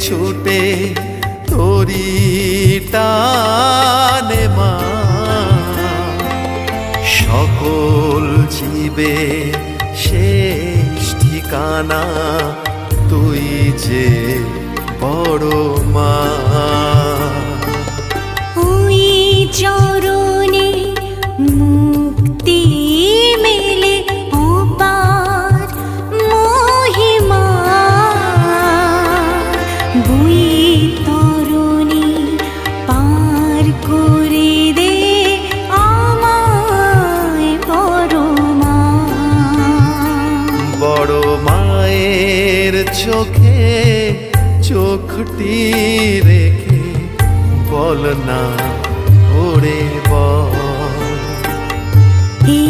ছুটে তোরি টানে মা, সকল জীবে শেষ ঠিকানা তুই যে বড় মা। ওই চরণে মুক্তি মেলে অপার মহিমা, বৈতরণী পার করে দে আমায় বড় মা। বড় মায়ের চোখে চোখটি রেখে বল না ওরে বল, এই